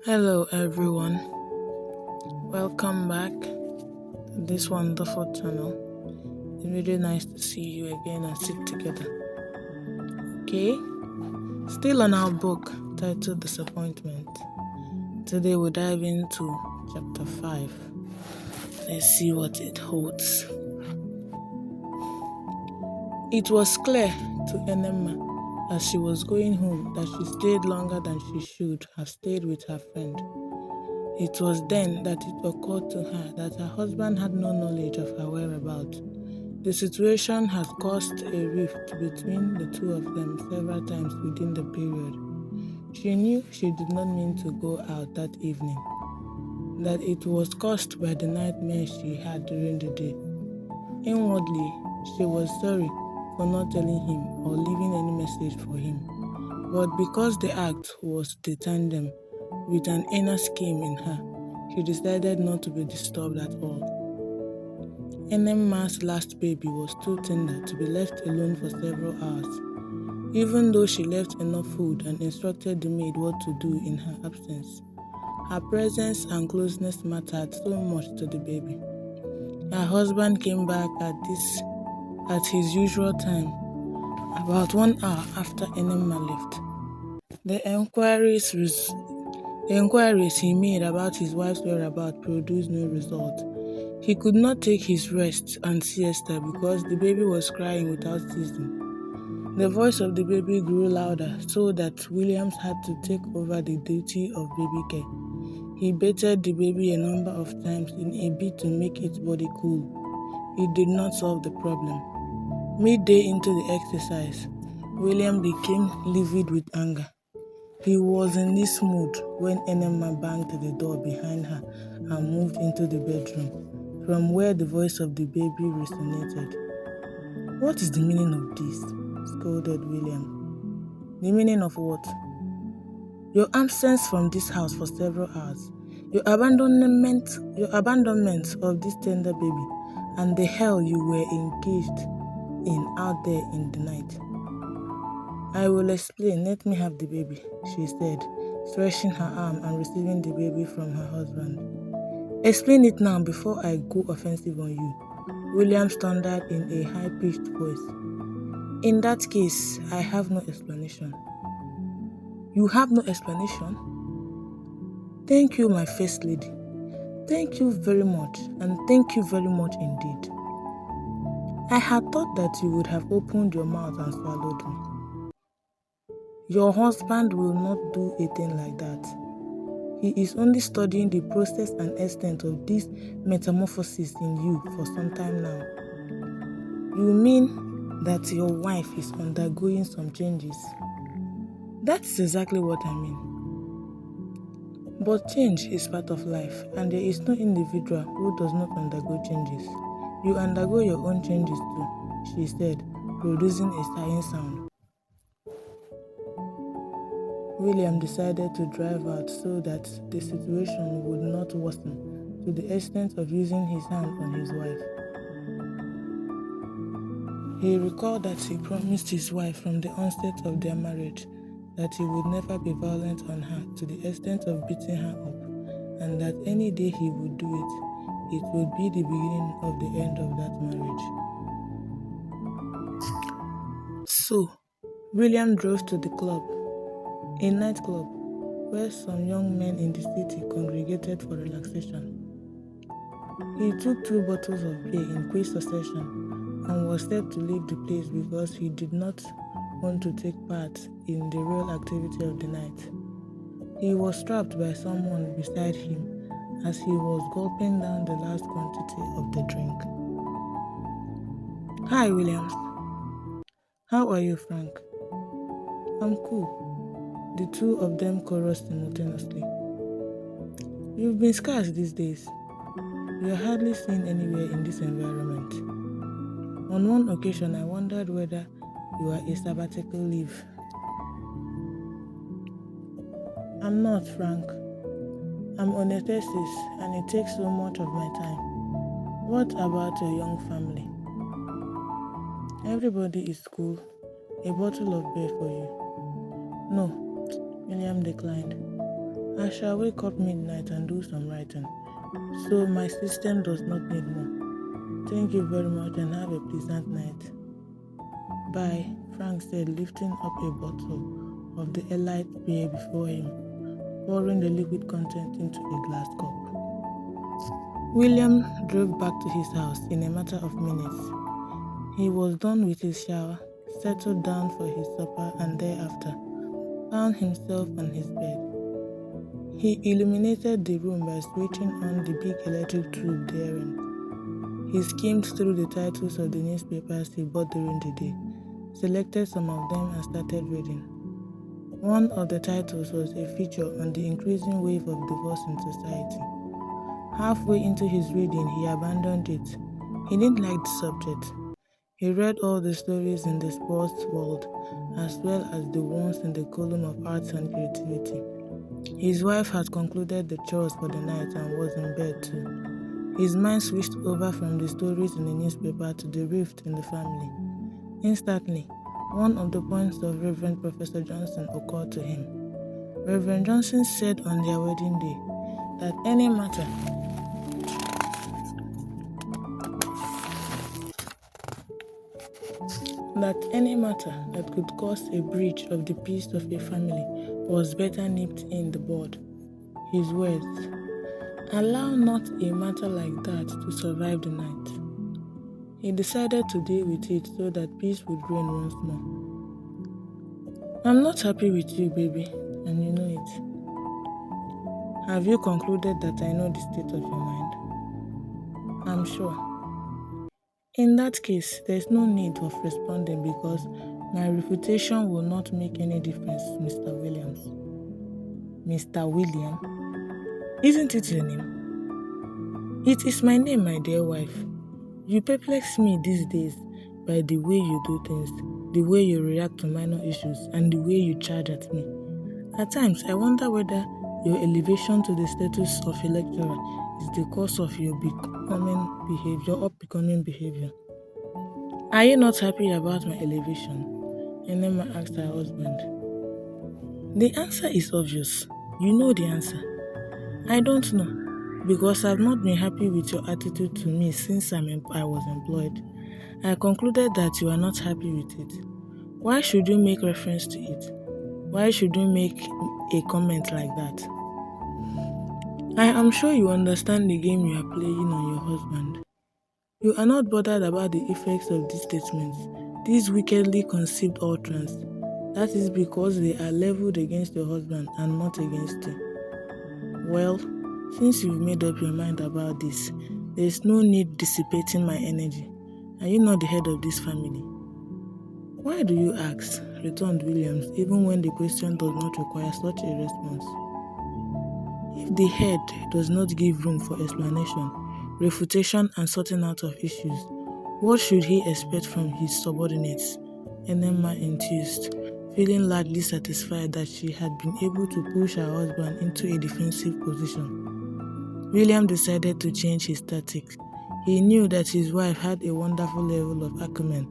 Hello, everyone. Welcome back to this wonderful channel. It's really nice to see you again and sit together. Okay, still on our book titled Disappointment. Today we'll dive into chapter 5. Let's see what it holds. It was clear to Enema as she was going home that she stayed longer than she should have stayed with her friend. It was then that it occurred to her that her husband had no knowledge of her whereabouts. The situation had caused a rift between the two of them several times within the period. She knew she did not mean to go out that evening, that it was caused by the nightmares she had during the day. Inwardly, she was sorry for not telling him or leaving any message for him, but because the act was to tandem with an inner scheme in her, she decided not to be disturbed at all. Enema's last baby was too tender to be left alone for several hours, even though she left enough food and instructed the maid what to do in her absence. Her presence and closeness mattered so much to the baby. Her husband came back at his usual time, about 1 hour after Enema left. The inquiries he made about his wife's whereabouts produced no result. He could not take his rest and siesta because the baby was crying without ceasing. The voice of the baby grew louder so that Williams had to take over the duty of baby care. He bathed the baby a number of times in a bid to make its body cool. It did not solve the problem. Midday into the exercise, William became livid with anger. He was in this mood when Enema banged the door behind her and moved into the bedroom, from where the voice of the baby resonated. "What is the meaning of this?" scolded William. "The meaning of what?" "Your absence from this house for several hours, your abandonment of this tender baby, and the hell you were engaged in out there in the night." "I will explain. Let me have the baby," she said, stretching her arm and receiving the baby from her husband. "Explain it now before I go offensive on you," Williams thundered in a high-pitched voice. "In that case, I have no explanation." "You have no explanation?" "Thank you, my first lady. Thank you very much, and thank you very much indeed. I had thought that you would have opened your mouth and swallowed me. Your husband will not do a thing like that. He is only studying the process and extent of this metamorphosis in you for some time now." "You mean that your wife is undergoing some changes?" "That's exactly what I mean. But change is part of life, and there is no individual who does not undergo changes. You undergo your own changes too," she said, producing a sighing sound. William decided to drive out so that the situation would not worsen to the extent of using his hand on his wife. He recalled that he promised his wife from the onset of their marriage that he would never be violent on her to the extent of beating her up, and that any day he would do it, it would be the beginning of the end of that marriage. So, William drove to the club, a nightclub, where some young men in the city congregated for relaxation. He took 2 bottles of beer in quick succession and was set to leave the place because he did not want to take part in the real activity of the night. He was trapped by someone beside him as he was gulping down the last quantity of the drink. "Hi, Williams. How are you, Frank?" "I'm cool," the two of them chorused simultaneously. "You've been scarce these days. You're hardly seen anywhere in this environment. On one occasion, I wondered whether you are a sabbatical leave." "I'm not, Frank. I'm on a thesis, and it takes so much of my time. What about your young family?" "Everybody is cool. A bottle of beer for you." "No," William declined. I shall wake up midnight and do some writing, so my system does not need more. Thank you very much and have a pleasant night. Bye, Frank said, lifting up a bottle of the Elite beer before him, pouring the liquid content into a glass cup. William drove back to his house in a matter of minutes. He was done with his shower, settled down for his supper, and thereafter found himself on his bed. He illuminated the room by switching on the big electric tube therein. He skimmed through the titles of the newspapers he bought during the day, selected some of them and started reading. One of the titles was a feature on the increasing wave of divorce in society. Halfway into his reading, he abandoned it. He didn't like the subject. He read all the stories in the sports world, as well as the ones in the column of arts and creativity. His wife had concluded the chores for the night and was in bed too. His mind switched over from the stories in the newspaper to the rift in the family. Instantly, one of the points of Reverend Professor Johnson occurred to him. Reverend Johnson said on their wedding day that any matter that could cause a breach of the peace of a family was better nipped in the bud. His words, "Allow not a matter like that to survive the night." He decided to deal with it so that peace would reign once more. "I'm not happy with you, baby, and you know it. Have you concluded that I know the state of your mind?" "I'm sure." "In that case, there's no need of responding because my refutation will not make any difference, Mr. Williams." "Mr. William? Isn't it your name?" "It is my name, my dear wife. You perplex me these days by the way you do things, the way you react to minor issues, and the way you charge at me. At times, I wonder whether your elevation to the status of a lecturer is the cause of your up-becoming behavior." "Are you not happy about my elevation?" Enema asked her husband. "The answer is obvious. You know the answer." "I don't know, because I've not been happy with your attitude to me since I was employed. I concluded that you are not happy with it. Why should you make reference to it? Why should you make a comment like that?" "I am sure you understand the game you are playing on your husband. You are not bothered about the effects of these statements, these wickedly conceived utterances. That is because they are leveled against your husband and not against you. Well, since you've made up your mind about this, there is no need dissipating my energy. Are you not the head of this family?" "Why do you ask?" returned Williams, even when the question does not require such a response. If the head does not give room for explanation, refutation, and sorting out of issues, what should he expect from his subordinates? Enema enthused, feeling largely satisfied that she had been able to push her husband into a defensive position. William decided to change his tactics. He knew that his wife had a wonderful level of acumen,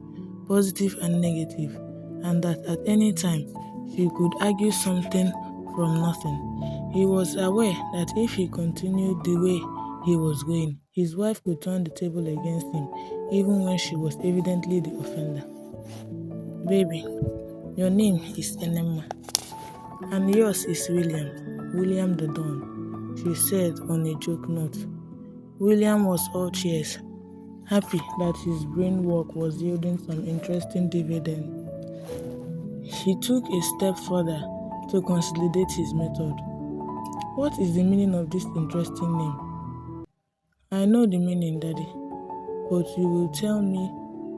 positive and negative, and that at any time she could argue something from nothing. He was aware that if he continued the way he was going, his wife could turn the table against him, even when she was evidently the offender. "Baby, your name is Enema, and yours is William the Don," she said on a joke note. William was all cheers, happy that his brain work was yielding some interesting dividend. He took a step further to consolidate his method. "What is the meaning of this interesting name?" "I know the meaning, Daddy, but you will tell me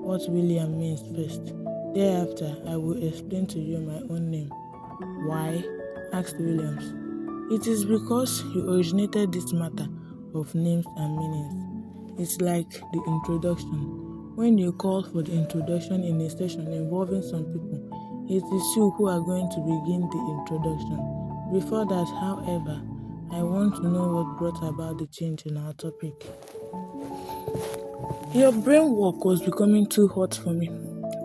what William means first. Thereafter, I will explain to you my own name." "Why?" asked Williams. "It is because you originated this matter of names and meanings. It's like the introduction. When you call for the introduction in a session involving some people, it is you who are going to begin the introduction. Before that, however, I want to know what brought about the change in our topic." "Your brain work was becoming too hot for me.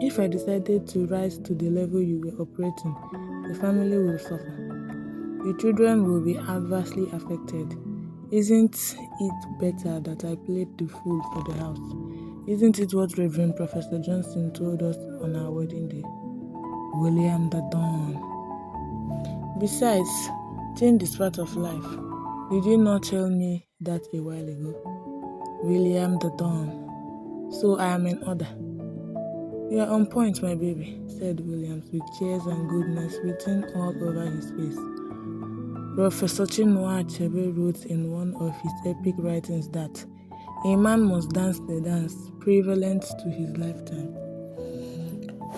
If I decided to rise to the level you were operating, the family will suffer. your children will be adversely affected. Isn't it better that I played the fool for the house? Isn't it what Reverend Professor Johnson told us on our wedding day? William the Dawn. Besides, change is part of life. Did you not tell me that a while ago? William the Dawn. So I am in order. You are on point, my baby, said Williams with tears and goodness written all over his face. Professor Chinua Achebe wrote in one of his epic writings that a man must dance the dance prevalent to his lifetime.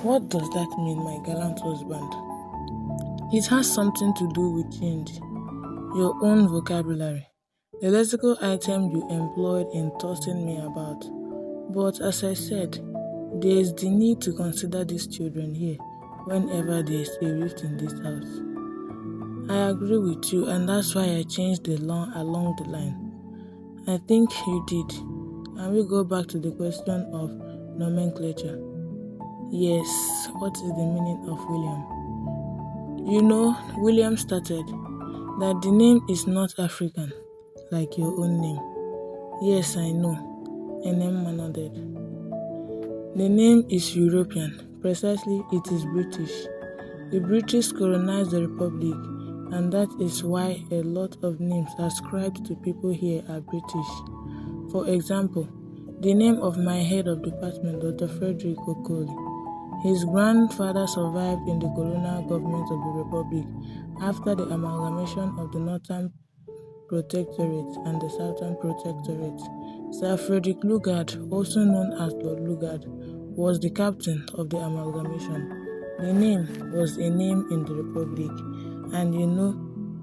What does that mean, my gallant husband? It has something to do with change, your own vocabulary, the lexical item you employed in tossing me about. But as I said, there is the need to consider these children here whenever there is a rift in this house. I agree with you, and that's why I changed the law along the line. I think you did. Can we go back to the question of nomenclature? Yes, what is the meaning of William? You know, William started that the name is not African, like your own name. Yes, I know. Enemma nodded. The name is European. Precisely, it is British. The British colonized the Republic, and that is why a lot of names ascribed to people here are British. For example, the name of my head of department, Dr. Frederick Okoli. His grandfather survived in the colonial government of the Republic after the amalgamation of the Northern Protectorate and the Southern Protectorate. Sir Frederick Lugard, also known as Lord Lugard, was the captain of the amalgamation. The name was a name in the Republic, and you know,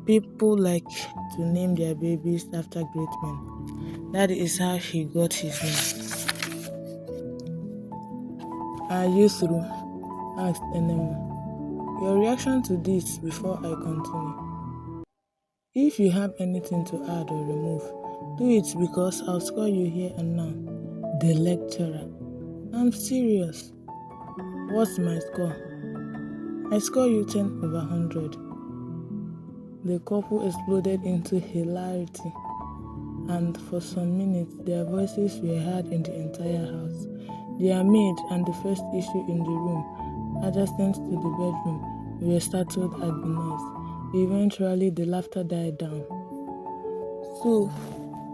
people like to name their babies after great men. That is how he got his name. Are you through? Asked Enema. Your reaction to this before I continue. If you have anything to add or remove, do it because I'll score you here and now. The lecturer. I'm serious. What's my score? I score you 10 over 100. The couple exploded into hilarity, and for some minutes their voices were heard in the entire house. Their maid and the first issue in the room, adjacent to the bedroom, were startled at the noise. Eventually, the laughter died down. So,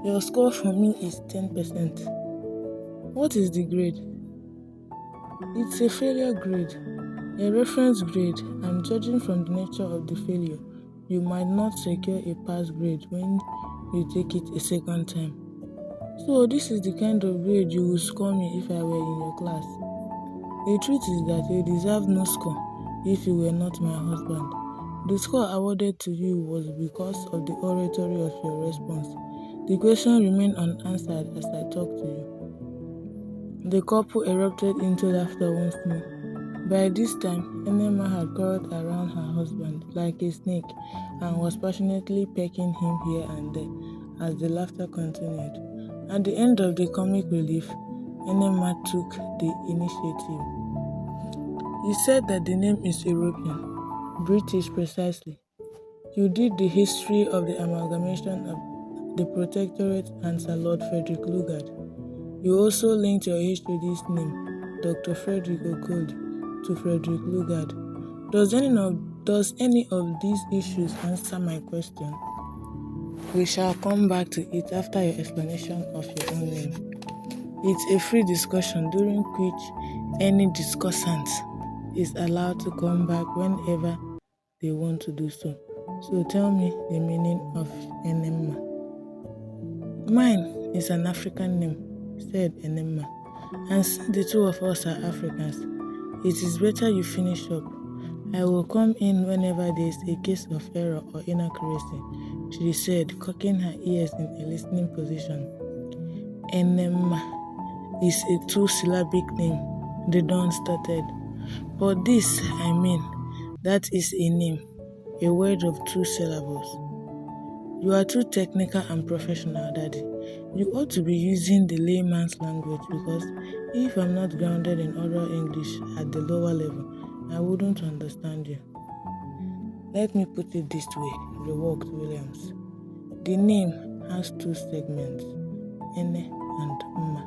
your score for me is 10%. What is the grade? It's a failure grade, a reference grade, and judging from the nature of the failure, you might not secure a pass grade when you take it a second time. So this is the kind of grade you would score me if I were in your class. The truth is that you deserve no score if you were not my husband. The score awarded to you was because of the oratory of your response. The question remained unanswered as I talked to you. The couple erupted into laughter once more. By this time, Enema had curled around her husband like a snake and was passionately pecking him here and there as the laughter continued. At the end of the comic relief, Enema took the initiative. You said that the name is European, British precisely. You did the history of the amalgamation of the Protectorate and Sir Lord Frederick Lugard. You also linked your HOD's name, Dr. Frederick Okoli, to Frederick Lugard. Does any of these issues answer my question? We shall come back to it after your explanation of your own name. It's a free discussion during which any discussant is allowed to come back whenever they want to do so. So tell me the meaning of Enema. Mine is an African name, said Enema, and since the two of us are Africans, it is better you finish up. I will come in whenever there is a case of error or inaccuracy, she said, cocking her ears in a listening position. Enema is a two-syllabic name, the Don started. But this, that is a name, a word of 2 syllables. You are too technical and professional, Daddy. You ought to be using the layman's language because if I'm not grounded in oral English at the lower level, I wouldn't understand you. Let me put it this way, reworked Williams. The name has two segments, Ene and Mma.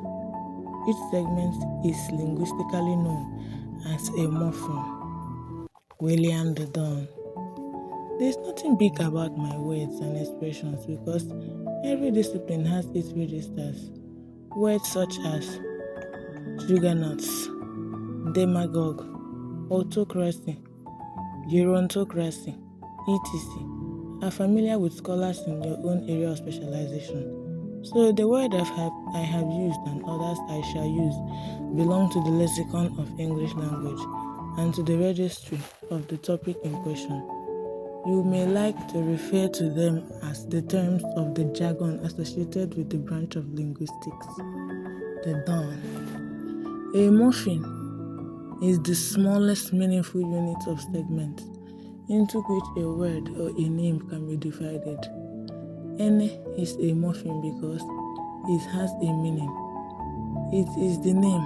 Each segment is linguistically known as a morpheme. William the Don. There's nothing big about my words and expressions because every discipline has its registers. Words such as juggernauts, demagogue, autocracy, gerontocracy, etc. are familiar with scholars in your own area of specialization. So the word I have used and others I shall use belong to the lexicon of English language and to the registry of the topic in question. You may like to refer to them as the terms of the jargon associated with the branch of linguistics. The Don. A morpheme is the smallest meaningful unit of segment into which a word or a name can be divided. Ene is a morpheme because it has a meaning. It is the name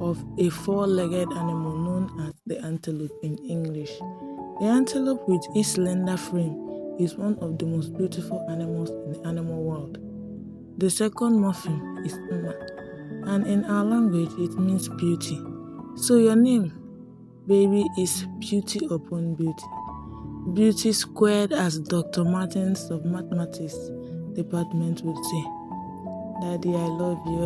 of a four-legged animal known as the antelope in English. The antelope with its slender frame is one of the most beautiful animals in the animal world. The second morpheme is Mma, and in our language it means beauty. So your name, baby, is beauty upon beauty. Beauty squared, as Dr. Martins of Mathematics Department would say. Daddy, I love you.